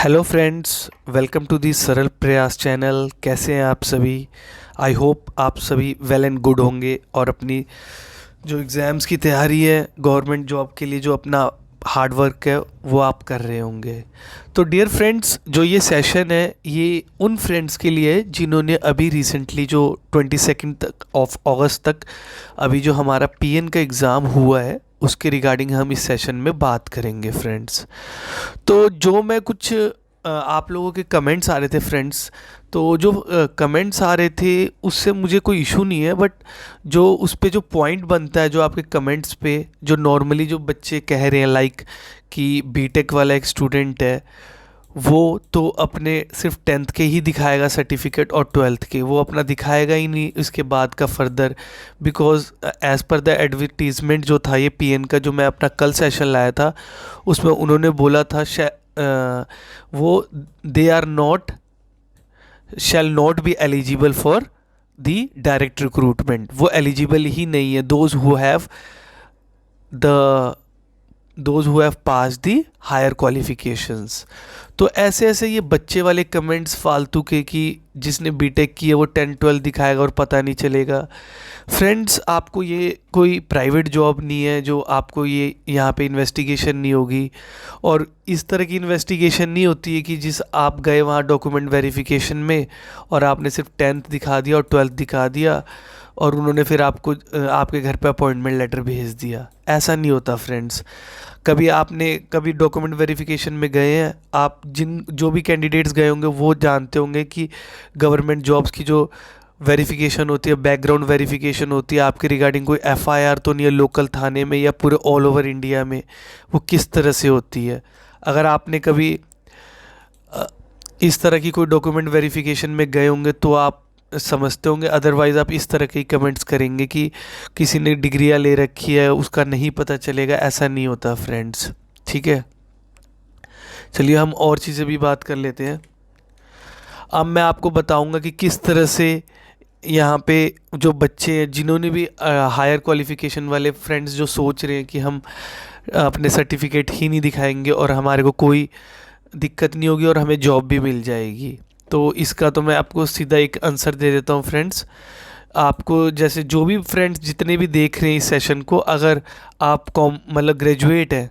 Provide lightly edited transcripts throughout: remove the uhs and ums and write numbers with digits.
Hello friends, welcome to the Saral Prayas channel. कैसे हैं आप सभी? आई होप आप सभी वेल एंड गुड होंगे और अपनी जो एग्ज़ाम्स की तैयारी है गवर्नमेंट जॉब के लिए, जो अपना हार्ड वर्क है वो आप कर रहे होंगे। तो डियर फ्रेंड्स, जो ये सेशन है ये उन फ्रेंड्स के लिए है जिन्होंने अभी रिसेंटली जो 22 तक ऑफ अगस्त तक अभी जो हमारा पीएन का एग्ज़ाम हुआ है उसके रिगार्डिंग हम इस सेशन में बात करेंगे फ्रेंड्स। तो जो मैं कुछ आप लोगों के कमेंट्स आ रहे थे फ्रेंड्स, तो जो कमेंट्स आ रहे थे उससे मुझे कोई इशू नहीं है, बट जो उस पे जो पॉइंट बनता है, जो आपके कमेंट्स पे जो नॉर्मली जो बच्चे कह रहे हैं लाइक कि बीटेक वाला एक स्टूडेंट है वो तो अपने सिर्फ 10th के ही दिखाएगा सर्टिफिकेट और 12th के वो अपना दिखाएगा ही नहीं उसके बाद का further, because as per the advertisement जो था ये पीएन का जो मैं अपना कल सेशन लाया था उसमें उन्होंने बोला था वो they are not shall not be eligible for the direct recruitment. वो एलिजिबल ही नहीं है the those who have pass the higher qualifications. तो ऐसे ऐसे ये बच्चे वाले कमेंट्स फालतू के कि जिसने बीटेक की है वो 10-12 दिखाएगा और पता नहीं चलेगा। फ्रेंड्स, आपको ये कोई प्राइवेट जॉब नहीं है जो आपको ये यहाँ पे इन्वेस्टिगेशन नहीं होगी, और इस तरह की इन्वेस्टिगेशन नहीं होती है कि जिस आप गए वहाँ डॉक्यूमेंट वेरिफिकेशन में और आपने सिर्फ 10th दिखा दिया और 12th दिखा दिया और उन्होंने फिर आपको आपके घर पे अपॉइंटमेंट लेटर भेज दिया। ऐसा नहीं होता फ्रेंड्स। कभी डॉक्यूमेंट वेरिफिकेशन में गए हैं आप? जो भी कैंडिडेट्स गए होंगे वो जानते होंगे कि गवर्नमेंट जॉब्स की जो वेरिफिकेशन होती है, बैकग्राउंड वेरिफिकेशन होती है, आपके रिगार्डिंग कोई एफआईआर तो नहीं है लोकल थाने में या पूरे ऑल ओवर इंडिया में, वो किस तरह से होती है। अगर आपने कभी इस तरह की कोई डॉक्यूमेंट वेरिफिकेशन में गए होंगे तो आप समझते होंगे, अदरवाइज़ आप इस तरह के कमेंट्स करेंगे कि किसी ने डिग्रियां ले रखी है उसका नहीं पता चलेगा। ऐसा नहीं होता फ्रेंड्स, ठीक है। चलिए हम और चीज़ें भी बात कर लेते हैं। अब मैं आपको बताऊंगा कि किस तरह से यहाँ पे जो बच्चे हैं जिन्होंने भी हायर क्वालिफिकेशन वाले फ्रेंड्स जो सोच रहे हैं कि हम अपने सर्टिफिकेट ही नहीं दिखाएंगे और हमारे को कोई दिक्कत नहीं होगी और हमें जॉब भी मिल जाएगी, तो इसका तो मैं आपको सीधा एक आंसर दे देता हूँ फ्रेंड्स। आपको जैसे जो भी फ्रेंड्स जितने भी देख रहे हैं इस सेशन को, अगर आप मतलब ग्रेजुएट हैं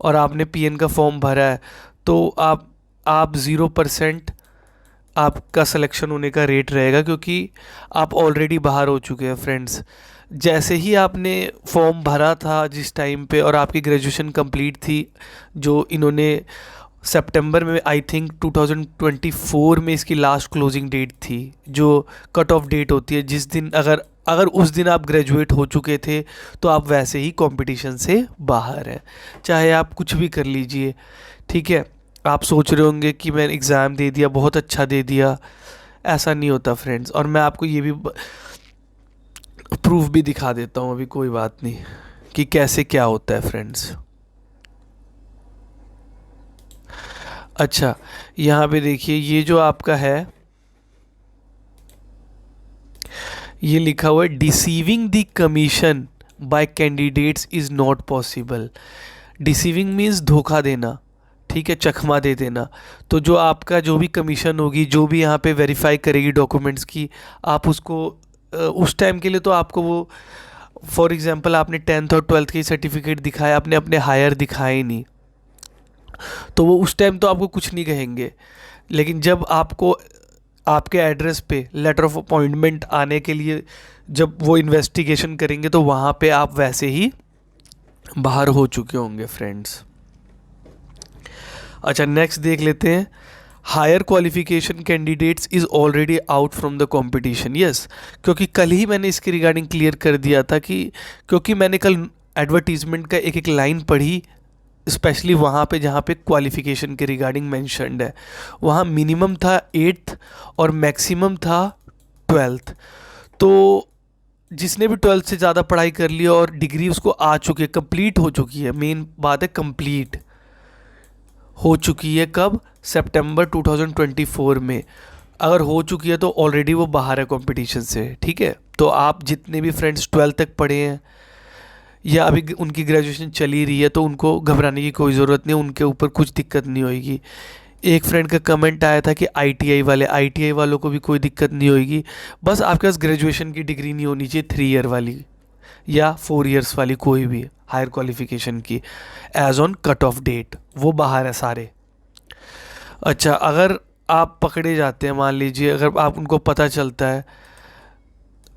और आपने पीएन का फॉर्म भरा है तो आप 0% आपका सिलेक्शन होने का रेट रहेगा, क्योंकि आप ऑलरेडी बाहर हो चुके हैं फ्रेंड्स। जैसे ही आपने फॉर्म भरा था जिस टाइम पे और आपकी ग्रेजुएशन कंप्लीट थी, जो इन्होंने सितंबर में आई थिंक 2024 में इसकी लास्ट क्लोजिंग डेट थी, जो कट ऑफ डेट होती है जिस दिन अगर उस दिन आप ग्रेजुएट हो चुके थे तो आप वैसे ही कंपटीशन से बाहर हैं, चाहे आप कुछ भी कर लीजिए, ठीक है। आप सोच रहे होंगे कि मैंने एग्ज़ाम दे दिया, बहुत अच्छा दे दिया। ऐसा नहीं होता फ्रेंड्स, और मैं आपको ये भी प्रूफ भी दिखा देता हूँ अभी, कोई बात नहीं, कि कैसे क्या होता है फ्रेंड्स। अच्छा, यहाँ पे देखिए ये जो आपका है ये लिखा हुआ है deceiving the commission by candidates is not possible. Deceiving means धोखा देना, ठीक है, चकमा दे देना। तो जो आपका जो भी कमीशन होगी, जो भी यहाँ पे वेरीफाई करेगी डॉक्यूमेंट्स की, आप उसको उस टाइम के लिए तो आपको वो, फॉर एग्जांपल आपने 10th और 12th के सर्टिफिकेट दिखाया, आपने अपने हायर दिखाए नहीं, तो वो उस टाइम तो आपको कुछ नहीं कहेंगे। लेकिन जब आपको आपके एड्रेस पे लेटर ऑफ अपॉइंटमेंट आने के लिए जब वो इन्वेस्टिगेशन करेंगे तो वहाँ पे आप वैसे ही बाहर हो चुके होंगे फ्रेंड्स। अच्छा, नेक्स्ट देख लेते हैं। Higher qualification candidates is already out from the competition. Yes, क्योंकि कल ही मैंने इसके रिगार्डिंग क्लियर कर दिया था कि क्योंकि मैंने कल एडवर्टीजमेंट का एक एक लाइन पढ़ी, स्पेशली वहाँ पे जहाँ पे क्वालिफ़िकेशन के रिगार्डिंग मेंशन्ड है, वहाँ मिनिमम था 8th और मैक्सिमम था 12th। तो जिसने भी 12th से ज़्यादा पढ़ाई कर लिया और डिग्री उसको आ चुकी है, कंप्लीट हो चुकी है, मेन बात है कंप्लीट हो चुकी है, कब? सितंबर 2024 में। अगर हो चुकी है तो ऑलरेडी वो बाहर है कंपटीशन से, ठीक है। तो आप जितने भी फ्रेंड्स 12th तक पढ़े हैं या अभी उनकी ग्रेजुएशन चली रही है तो उनको घबराने की कोई ज़रूरत नहीं, उनके ऊपर कुछ दिक्कत नहीं होगी। एक फ्रेंड का कमेंट आया था कि आईटीआई वालों को भी कोई दिक्कत नहीं होगी, बस आपके पास ग्रेजुएशन की डिग्री नहीं होनी चाहिए 3 ईयर वाली या 4 ईयर्स वाली, कोई भी हायर क्वालिफिकेशन की, age on cut off date वो बाहर है सारे। अच्छा, अगर आप पकड़े जाते हैं, मान लीजिए अगर आप उनको पता चलता है,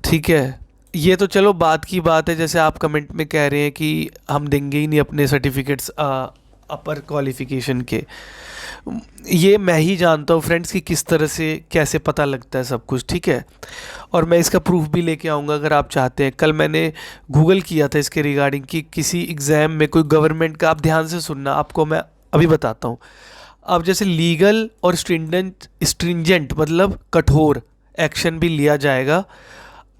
ठीक है, ये तो चलो बात की बात है, जैसे आप कमेंट में कह रहे हैं कि हम देंगे ही नहीं अपने सर्टिफिकेट्स अपर क्वालिफिकेशन के। ये मैं ही जानता हूँ फ्रेंड्स कि किस तरह से कैसे पता लगता है सब कुछ, ठीक है, और मैं इसका प्रूफ भी लेके आऊँगा अगर आप चाहते हैं। कल मैंने गूगल किया था इसके रिगार्डिंग कि किसी एग्ज़ाम में कोई गवर्नमेंट का, आप ध्यान से सुनना, आपको मैं अभी बताता हूँ। अब जैसे लीगल और स्ट्रिंजेंट मतलब कठोर एक्शन भी लिया जाएगा,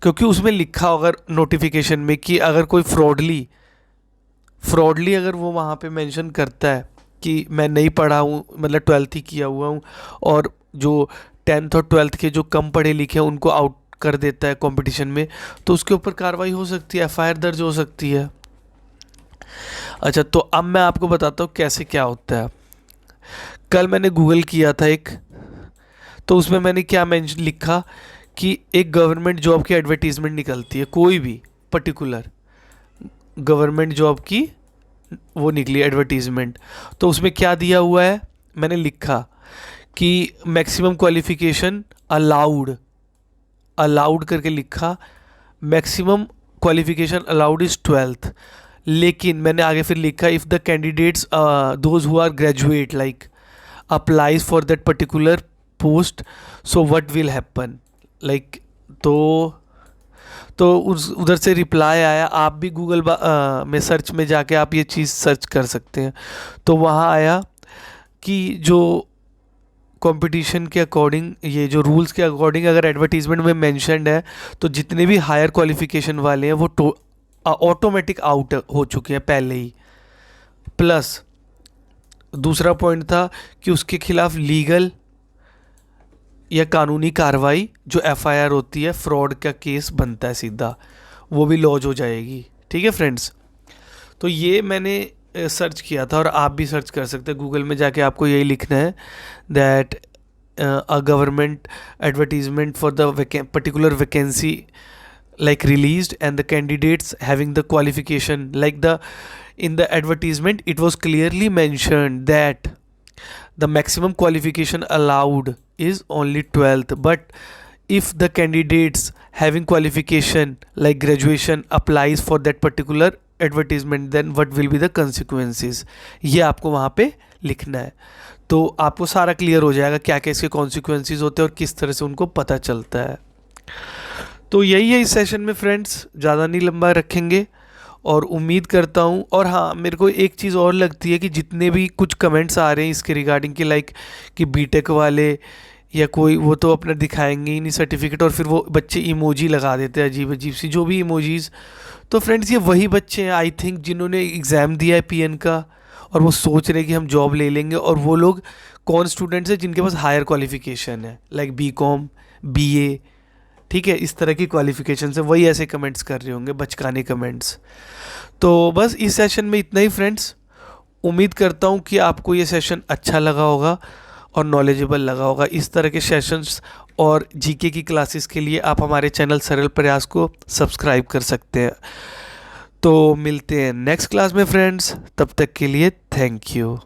क्योंकि उसमें लिखा होगा नोटिफिकेशन में कि अगर कोई फ्रॉडली अगर वो वहाँ पे मेंशन करता है कि मैं नहीं पढ़ा हूँ, मतलब 12th ही किया हुआ हूँ, और जो 10th और 12th के जो कम पढ़े लिखे हैं उनको आउट कर देता है कंपटीशन में, तो उसके ऊपर कार्रवाई हो सकती है, एफआईआर दर्ज हो सकती है। अच्छा, तो अब मैं आपको बताता हूँ कैसे क्या होता है। कल मैंने गूगल किया था एक, तो उसमें मैंने क्या मेंशन लिखा कि एक गवर्नमेंट जॉब की एडवर्टीज़मेंट निकलती है, कोई भी पर्टिकुलर गवर्नमेंट जॉब की वो निकली एडवर्टीज़मेंट, तो उसमें क्या दिया हुआ है, मैंने लिखा कि मैक्सिमम क्वालिफ़िकेशन अलाउड करके लिखा, maximum qualification allowed is 12th। लेकिन मैंने आगे फिर लिखा if the candidates those who are graduate like applies for that particular post, so what will happen, like, तो उस उधर से रिप्लाई आया। आप भी गूगल में सर्च में जाके आप ये चीज़ सर्च कर सकते हैं। तो वहाँ आया कि जो कंपटीशन के अकॉर्डिंग, ये जो रूल्स के अकॉर्डिंग अगर एडवर्टीजमेंट में मेंशन्ड है, तो जितने भी हायर क्वालिफिकेशन वाले हैं वो ऑटोमेटिक आउट हो चुके हैं पहले ही। प्लस दूसरा पॉइंट था कि उसके खिलाफ लीगल या कानूनी कार्रवाई, जो एफआईआर होती है, फ्रॉड का केस बनता है सीधा, वो भी लॉन्च हो जाएगी। ठीक है फ्रेंड्स, तो ये मैंने सर्च किया था और आप भी सर्च कर सकते हैं गूगल में जाके, आपको यही लिखना है that a government advertisement for the particular vacancy like released and the candidates having the qualification like the in the advertisement it was clearly mentioned that the maximum qualification allowed is only 12th, but if the candidates having qualification like graduation applies for that particular advertisement then what will be the consequences, ये आपको वहाँ पे लिखना है। तो आपको सारा clear हो जाएगा क्या क्या इसके कॉन्सिक्वेंसेज होते हैं और किस तरह से उनको पता चलता है। तो यही है इस सेशन में फ्रेंड्स, ज़्यादा नहीं लंबा रखेंगे और उम्मीद करता हूँ। और हाँ, मेरे को एक चीज़ और लगती है कि जितने भी कुछ कमेंट्स आ रहे हैं इसके रिगार्डिंग कि लाइक कि बीटेक वाले या कोई, वो तो अपना दिखाएंगे ही नहीं सर्टिफिकेट, और फिर वो बच्चे इमोजी लगा देते हैं अजीब अजीब सी, जो भी इमोजीज़। तो फ्रेंड्स, ये वही बच्चे हैं आई थिंक जिन्होंने एग्ज़ाम दिया है पीएन का, और वो सोच रहे हैं कि हम जॉब ले लेंगे, और वो लोग कौन स्टूडेंट्स हैं जिनके पास हायर क्वालिफिकेशन है लाइक बीकॉम, बीए, ठीक है, इस तरह की क्वालिफिकेशन से वही ऐसे कमेंट्स कर रहे होंगे, बचकाने कमेंट्स। तो बस इस सेशन में इतना ही फ्रेंड्स। उम्मीद करता हूँ कि आपको ये सेशन अच्छा लगा होगा और नॉलेजेबल लगा होगा। इस तरह के सेशंस और जीके की क्लासेस के लिए आप हमारे चैनल सरल प्रयास को सब्सक्राइब कर सकते हैं। तो मिलते हैं नेक्स्ट क्लास में फ्रेंड्स, तब तक के लिए थैंक यू।